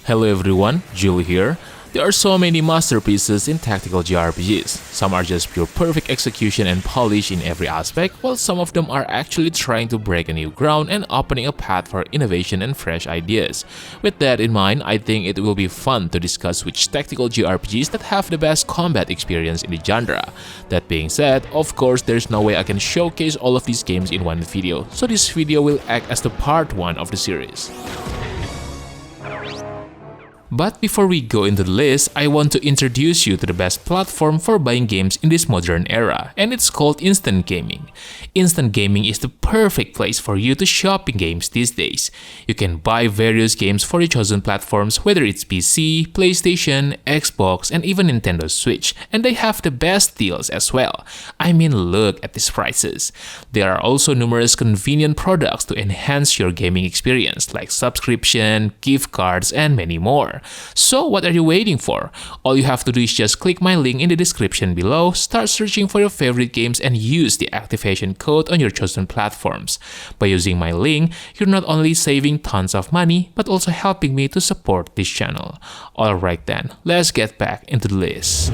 Hello everyone, Julie here. There are so many masterpieces in tactical JRPGs. Some are just pure perfect execution and polish in every aspect, while some of them are actually trying to break a new ground and opening a path for innovation and fresh ideas. With that in mind, I think it will be fun to discuss which tactical JRPGs that have the best combat experience in the genre. That being said, of course there's no way I can showcase all of these games in one video, so this video will act as the part 1 of the series. But before we go into the list, I want to introduce you to the best platform for buying games in this modern era, and it's called Instant Gaming. Instant Gaming is the perfect place for you to shop in games these days. You can buy various games for your chosen platforms, whether it's PC, PlayStation, Xbox, and even Nintendo Switch, and they have the best deals as well. I mean, look at these prices. There are also numerous convenient products to enhance your gaming experience, like subscription, gift cards, and many more. So what are you waiting for? All you have to do is just click my link in the description below, start searching for your favorite games, and use the activation code on your chosen platforms. By using my link, you're not only saving tons of money, but also helping me to support this channel. Alright then, let's get back into the list.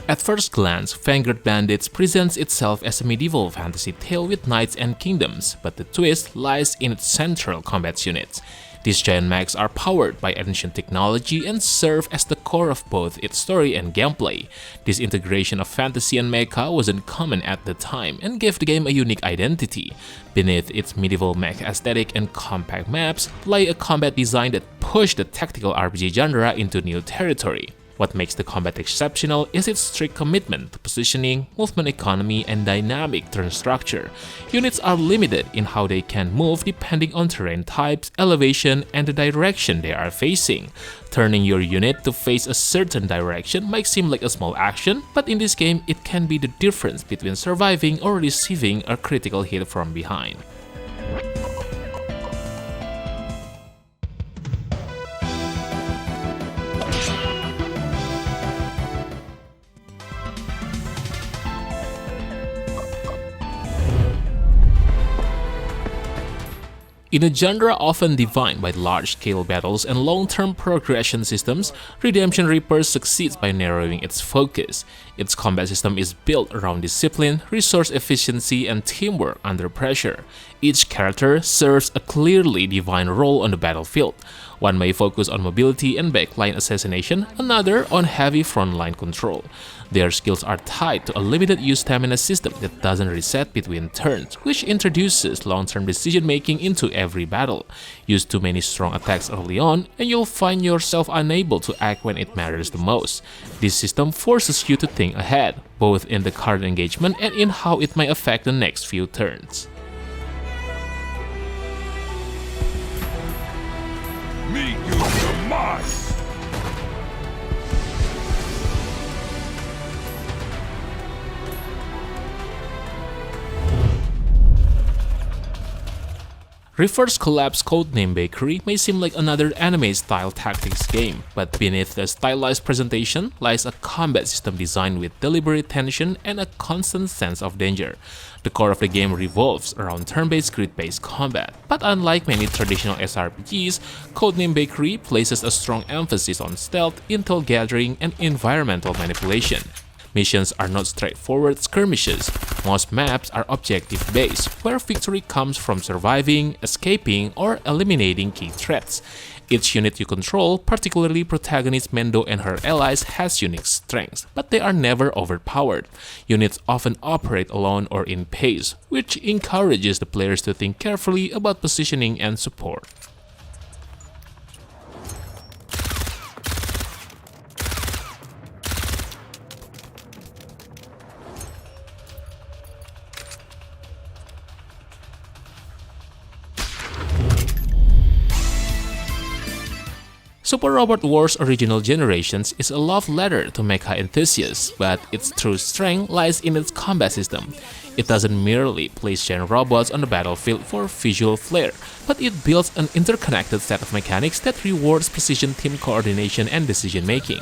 At first glance, Vanguard Bandits presents itself as a medieval fantasy tale with knights and kingdoms, but the twist lies in its central combat units. These giant mechs are powered by ancient technology and serve as the core of both its story and gameplay. This integration of fantasy and mecha wasn't common at the time and gave the game a unique identity. Beneath its medieval mech aesthetic and compact maps lay a combat design that pushed the tactical RPG genre into new territory. What makes the combat exceptional is its strict commitment to positioning, movement economy, and dynamic turn structure. Units are limited in how they can move depending on terrain types, elevation, and the direction they are facing. Turning your unit to face a certain direction might seem like a small action, but in this game it can be the difference between surviving or receiving a critical hit from behind. In a genre often defined by large-scale battles and long-term progression systems, Redemption Reaper succeeds by narrowing its focus. Its combat system is built around discipline, resource efficiency, and teamwork under pressure. Each character serves a clearly defined role on the battlefield. One may focus on mobility and backline assassination, another on heavy frontline control. Their skills are tied to a limited-use stamina system that doesn't reset between turns, which introduces long-term decision-making into every battle. Use too many strong attacks early on, and you'll find yourself unable to act when it matters the most. This system forces you to think ahead, both in the current engagement and in how it might affect the next few turns. Meet your demise! Reverse Collapse codename Valkyria may seem like another anime-style tactics game, but beneath the stylized presentation lies a combat system designed with deliberate tension and a constant sense of danger. The core of the game revolves around turn-based grid-based combat, but unlike many traditional SRPGs, codename Valkyria places a strong emphasis on stealth, intel gathering, and environmental manipulation. Missions are not straightforward skirmishes. Most maps are objective-based, where victory comes from surviving, escaping, or eliminating key threats. Each unit you control, particularly protagonist Mendo and her allies, has unique strengths, but they are never overpowered. Units often operate alone or in pairs, which encourages the players to think carefully about positioning and support. Super Robot Wars Original Generations is a love letter to mecha enthusiasts, but its true strength lies in its combat system. It doesn't merely place giant robots on the battlefield for visual flair, but it builds an interconnected set of mechanics that rewards precision team coordination and decision-making.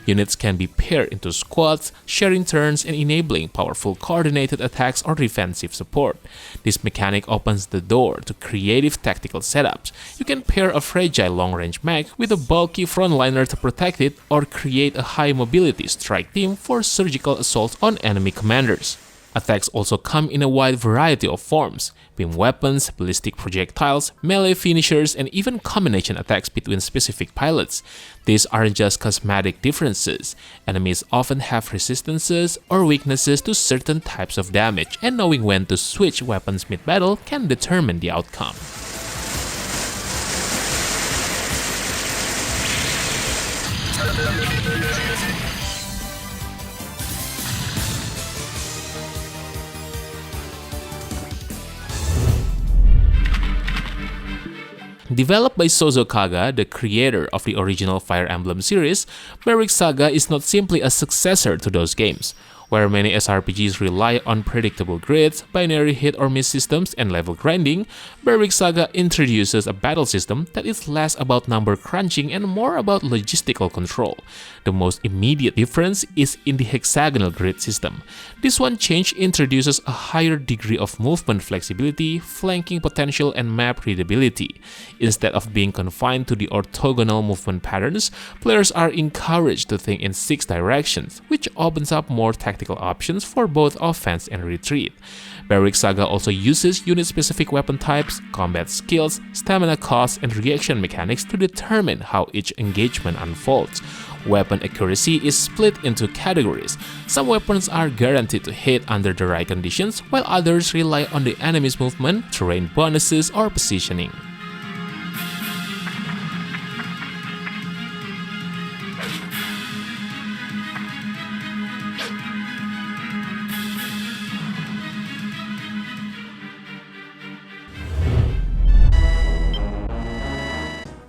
Units can be paired into squads, sharing turns and enabling powerful coordinated attacks or defensive support. This mechanic opens the door to creative tactical setups. You can pair a fragile long-range mech with a bulky frontliner to protect it, or create a high-mobility strike team for surgical assaults on enemy commanders. Attacks also come in a wide variety of forms: beam weapons, ballistic projectiles, melee finishers, and even combination attacks between specific pilots. These aren't just cosmetic differences. Enemies often have resistances or weaknesses to certain types of damage, and knowing when to switch weapons mid-battle can determine the outcome. Developed by Saga, the creator of the original Fire Emblem series, Berwick Saga is not simply a successor to those games. Where many SRPGs rely on predictable grids, binary hit or miss systems, and level grinding, Berwick Saga introduces a battle system that is less about number crunching and more about logistical control. The most immediate difference is in the hexagonal grid system. This one change introduces a higher degree of movement flexibility, flanking potential, and map readability. Instead of being confined to the orthogonal movement patterns, players are encouraged to think in 6 directions, which opens up more tactical options for both offense and retreat. Berwick Saga also uses unit-specific weapon types, combat skills, stamina costs, and reaction mechanics to determine how each engagement unfolds. Weapon accuracy is split into categories. Some weapons are guaranteed to hit under the right conditions, while others rely on the enemy's movement, terrain bonuses, or positioning.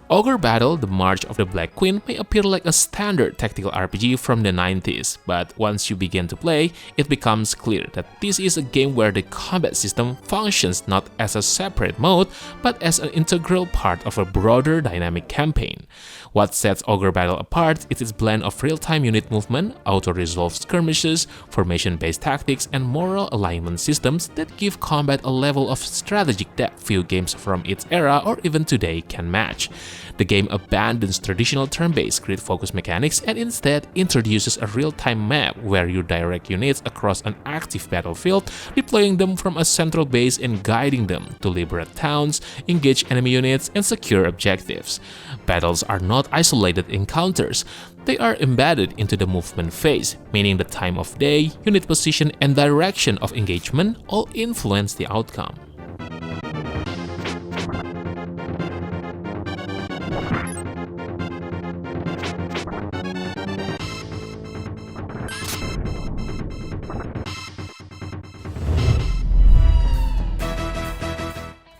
Ogre Battle: The March of the Black Queen may appear like a standard tactical RPG from the 90s, but once you begin to play, it becomes clear that this is a game where the combat system functions not as a separate mode, but as an integral part of a broader dynamic campaign. What sets Ogre Battle apart is its blend of real-time unit movement, auto-resolve skirmishes, formation-based tactics, and moral alignment systems that give combat a level of strategic depth few games from its era or even today can match. The game abandons traditional turn-based grid-focused mechanics and instead introduces a real-time map where you direct units across an active battlefield, deploying them from a central base and guiding them to liberate towns, engage enemy units, and secure objectives. Battles are not isolated encounters. They are embedded into the movement phase, meaning the time of day, unit position, and direction of engagement all influence the outcome.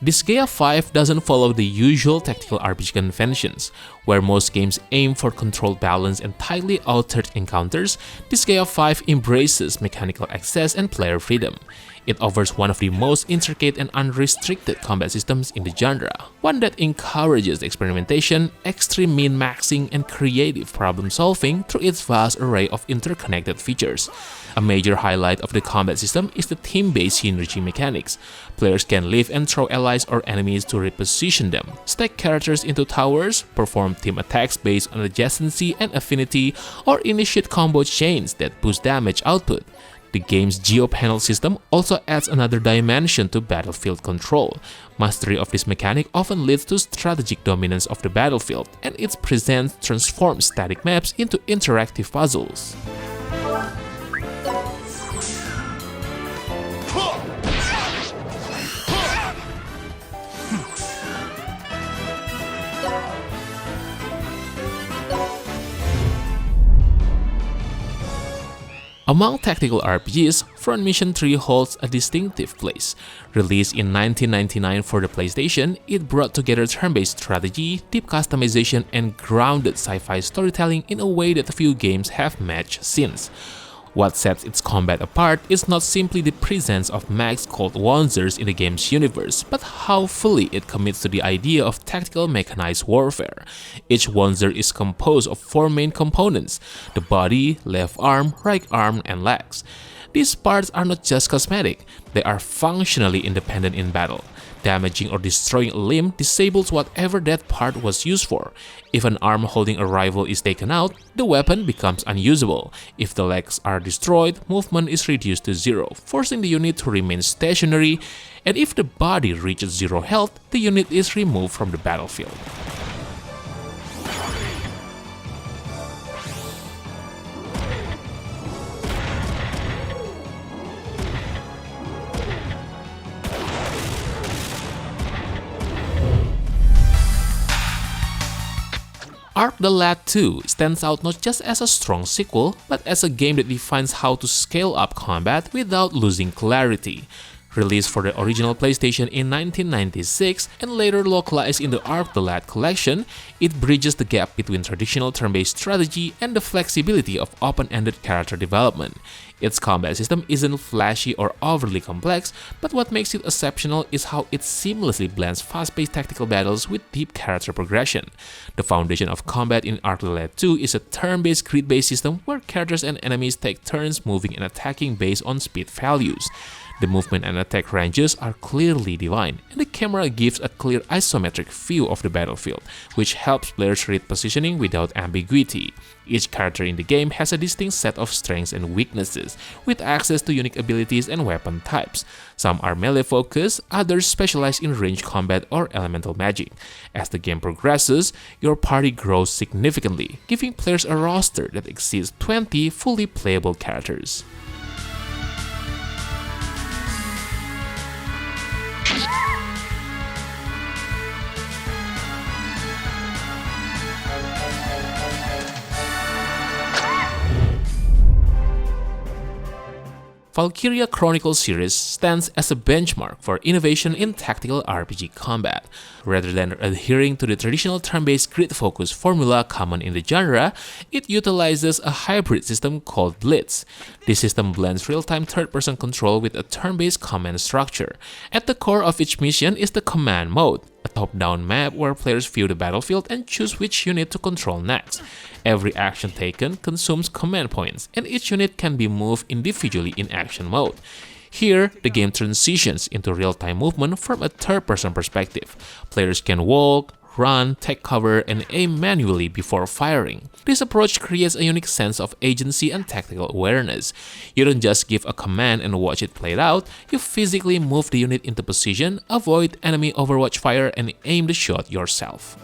Disgaea 5 doesn't follow the usual tactical RPG conventions. Where most games aim for controlled balance and tightly altered encounters, Disgaea 5 embraces mechanical access and player freedom. It offers one of the most intricate and unrestricted combat systems in the genre, one that encourages experimentation, extreme min-maxing, and creative problem-solving through its vast array of interconnected features. A major highlight of the combat system is the team-based synergy mechanics. Players can lift and throw allies or enemies to reposition them, stack characters into towers, perform team attacks based on adjacency and affinity, or initiate combo chains that boost damage output. The game's geo-panel system also adds another dimension to battlefield control. Mastery of this mechanic often leads to strategic dominance of the battlefield, and its presence transforms static maps into interactive puzzles. Among tactical RPGs, Front Mission 3 holds a distinctive place. Released in 1999 for the PlayStation, it brought together turn-based strategy, deep customization, and grounded sci-fi storytelling in a way that few games have matched since. What sets its combat apart is not simply the presence of mechs called Wanzers in the game's universe, but how fully it commits to the idea of tactical mechanized warfare. Each Wanzer is composed of 4 main components: the body, left arm, right arm, and legs. These parts are not just cosmetic, they are functionally independent in battle. Damaging or destroying a limb disables whatever that part was used for. If an arm holding a rival is taken out, the weapon becomes unusable. If the legs are destroyed, movement is reduced to 0, forcing the unit to remain stationary, and if the body reaches 0 health, the unit is removed from the battlefield. Arc the Lad 2 stands out not just as a strong sequel, but as a game that defines how to scale up combat without losing clarity. Released for the original PlayStation in 1996 and later localized in the Arc the Lad collection, it bridges the gap between traditional turn-based strategy and the flexibility of open-ended character development. Its combat system isn't flashy or overly complex, but what makes it exceptional is how it seamlessly blends fast-paced tactical battles with deep character progression. The foundation of combat in Arc the Lad 2 is a turn-based grid-based system where characters and enemies take turns moving and attacking based on speed values. The movement and attack ranges are clearly defined, and the camera gives a clear isometric view of the battlefield, which helps players read positioning without ambiguity. Each character in the game has a distinct set of strengths and weaknesses, with access to unique abilities and weapon types. Some are melee focused, others specialize in range combat or elemental magic. As the game progresses, your party grows significantly, giving players a roster that exceeds 20 fully playable characters. Valkyria Chronicles series stands as a benchmark for innovation in tactical RPG combat. Rather than adhering to the traditional turn-based grid-focused formula common in the genre, it utilizes a hybrid system called Blitz. This system blends real-time third-person control with a turn-based command structure. At the core of each mission is the command mode, a top-down map where players view the battlefield and choose which unit to control next. Every action taken consumes command points, and each unit can be moved individually in action mode. Here, the game transitions into real-time movement from a third-person perspective. Players can walk, run, take cover, and aim manually before firing. This approach creates a unique sense of agency and tactical awareness. You don't just give a command and watch it played out, you physically move the unit into position, avoid enemy overwatch fire, and aim the shot yourself.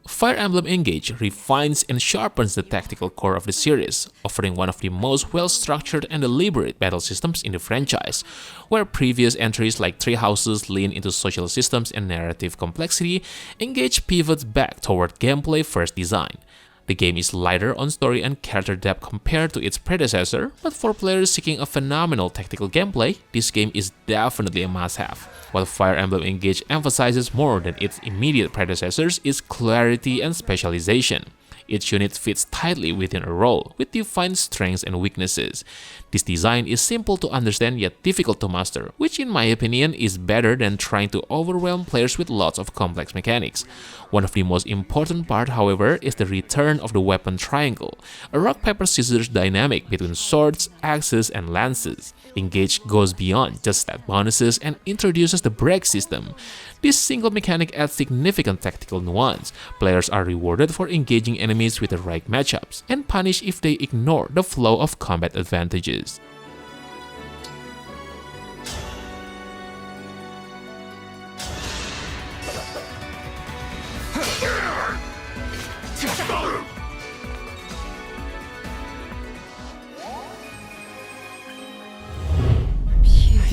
Fire Emblem Engage refines and sharpens the tactical core of the series, offering one of the most well-structured and deliberate battle systems in the franchise. Where previous entries like Three Houses lean into social systems and narrative complexity, Engage pivots back toward gameplay-first design. The game is lighter on story and character depth compared to its predecessor, but for players seeking a phenomenal tactical gameplay, this game is definitely a must-have. What Fire Emblem Engage emphasizes more than its immediate predecessors is clarity and specialization. Each unit fits tightly within a role, with defined strengths and weaknesses. This design is simple to understand yet difficult to master, which in my opinion is better than trying to overwhelm players with lots of complex mechanics. One of the most important parts, however, is the return of the weapon triangle, a rock-paper-scissors dynamic between swords, axes, and lances. Engage goes beyond just stat bonuses and introduces the break system. This single mechanic adds significant tactical nuance. Players are rewarded for engaging enemies with the right matchups, and punished if they ignore the flow of combat advantages.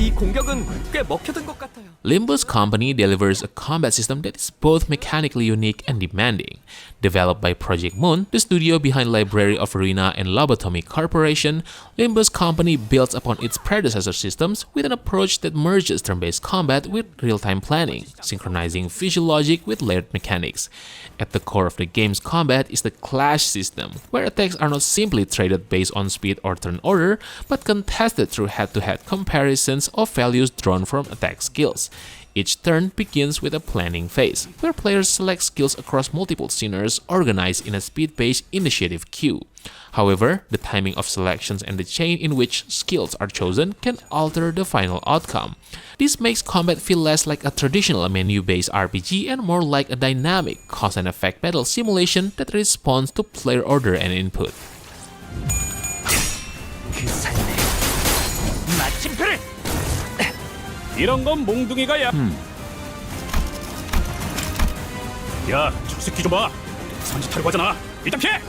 이 공격은 꽤 먹혀든 것 같아요. Limbus Company delivers a combat system that is both mechanically unique and demanding. Developed by Project Moon, the studio behind Library of Arena and Lobotomy Corporation, Limbus Company builds upon its predecessor systems with an approach that merges turn-based combat with real-time planning, synchronizing visual logic with layered mechanics. At the core of the game's combat is the clash system, where attacks are not simply traded based on speed or turn order, but contested through head-to-head comparisons of values drawn from attack skills. Each turn begins with a planning phase, where players select skills across multiple scenarios organized in a speed-based initiative queue. However, the timing of selections and the chain in which skills are chosen can alter the final outcome. This makes combat feel less like a traditional menu-based RPG and more like a dynamic cause-and-effect battle simulation that responds to player order and input. 이런 건 몽둥이가 야. 야, 저 새끼 좀 봐. 선짓하려고 하잖아. 일단 피해.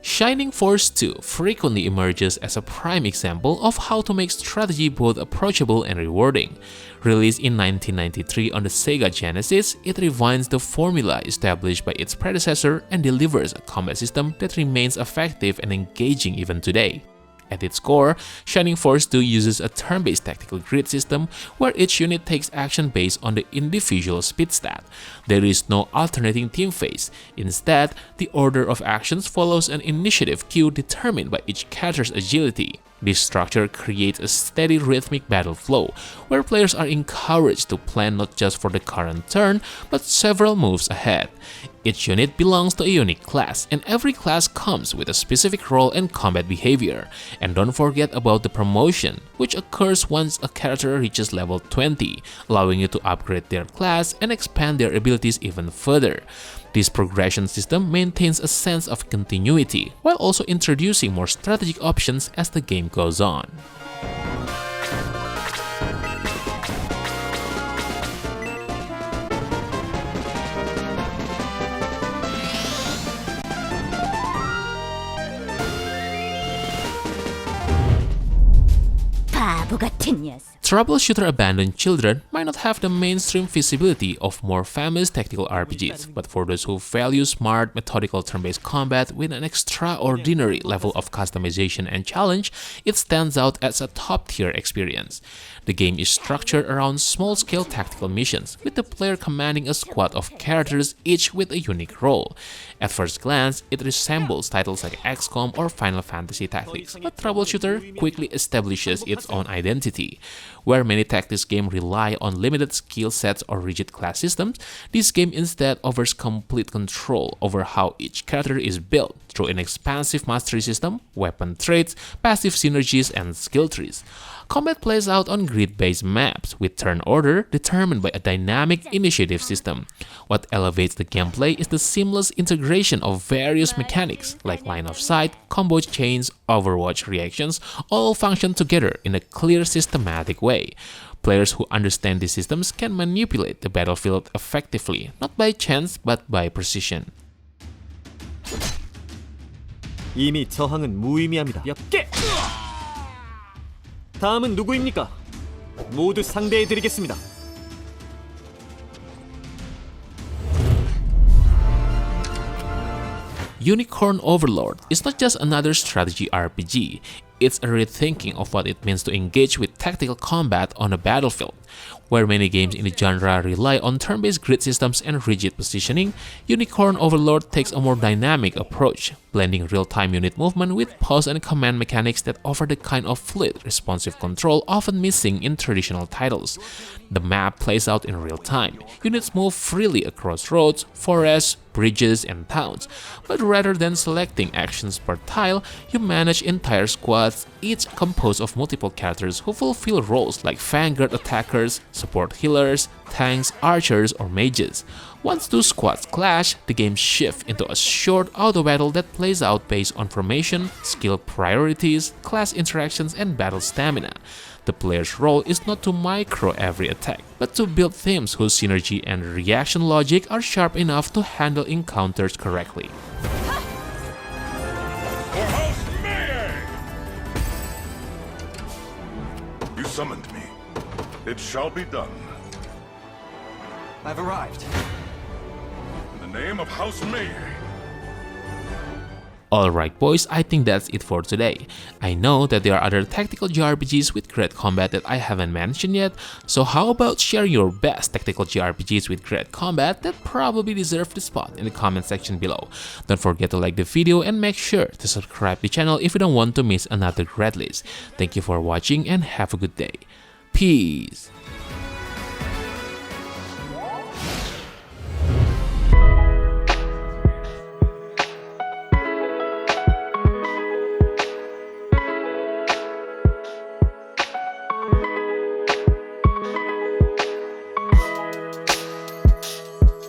Shining Force 2 frequently emerges as a prime example of how to make strategy both approachable and rewarding. Released in 1993 on the Sega Genesis, it refines the formula established by its predecessor and delivers a combat system that remains effective and engaging even today. At its core, Shining Force 2 uses a turn-based tactical grid system where each unit takes action based on the individual speed stat. There is no alternating team phase. Instead, the order of actions follows an initiative queue determined by each character's agility. This structure creates a steady rhythmic battle flow, where players are encouraged to plan not just for the current turn, but several moves ahead. Each unit belongs to a unique class, and every class comes with a specific role and combat behavior. And don't forget about the promotion, which occurs once a character reaches level 20, allowing you to upgrade their class and expand their abilities even further. This progression system maintains a sense of continuity, while also introducing more strategic options as the game goes on. 바보 같은 녀석. Troubleshooter Abandoned Children might not have the mainstream visibility of more famous tactical RPGs, but for those who value smart, methodical turn-based combat with an extraordinary level of customization and challenge, it stands out as a top-tier experience. The game is structured around small-scale tactical missions, with the player commanding a squad of characters, each with a unique role. At first glance, it resembles titles like XCOM or Final Fantasy Tactics, but Troubleshooter quickly establishes its own identity. Where many tactics games rely on limited skill sets or rigid class systems, this game instead offers complete control over how each character is built through an expansive mastery system, weapon traits, passive synergies, and skill trees. Combat plays out on grid-based maps, with turn order determined by a dynamic initiative system. What elevates the gameplay is the seamless integration of various mechanics, like line of sight, combo chains, overwatch reactions, all function together in a clear, systematic way. Players who understand these systems can manipulate the battlefield effectively, not by chance but by precision. 이미 저항은 무의미합니다. 몇 개! 다음은 누구입니까? 모두 상대해드리겠습니다. Unicorn Overlord is not just another strategy RPG, it's a rethinking of what it means to engage with tactical combat on a battlefield. Where many games in the genre rely on turn-based grid systems and rigid positioning, Unicorn Overlord takes a more dynamic approach, blending real-time unit movement with pause and command mechanics that offer the kind of fluid, responsive control often missing in traditional titles. The map plays out in real time. Units move freely across roads, forests, bridges, and towns, but rather than selecting actions per tile, you manage entire squads, each composed of multiple characters who fulfill roles like Vanguard attackers, support healers, tanks, archers, or mages. Once two squads clash, the game shifts into a short auto battle that plays out based on formation, skill priorities, class interactions, and battle stamina. The player's role is not to micro every attack, but to build themes whose synergy and reaction logic are sharp enough to handle encounters correctly. For House Mayday! summoned me. It shall be done. I've arrived. In the name of House May. Alright boys, I think that's it for today. I know that there are other tactical JRPGs with great combat that I haven't mentioned yet, so how about sharing your best tactical JRPGs with great combat that probably deserve the spot in the comment section below. Don't forget to like the video and make sure to subscribe to the channel if you don't want to miss another great list. Thank you for watching and have a good day. Peace!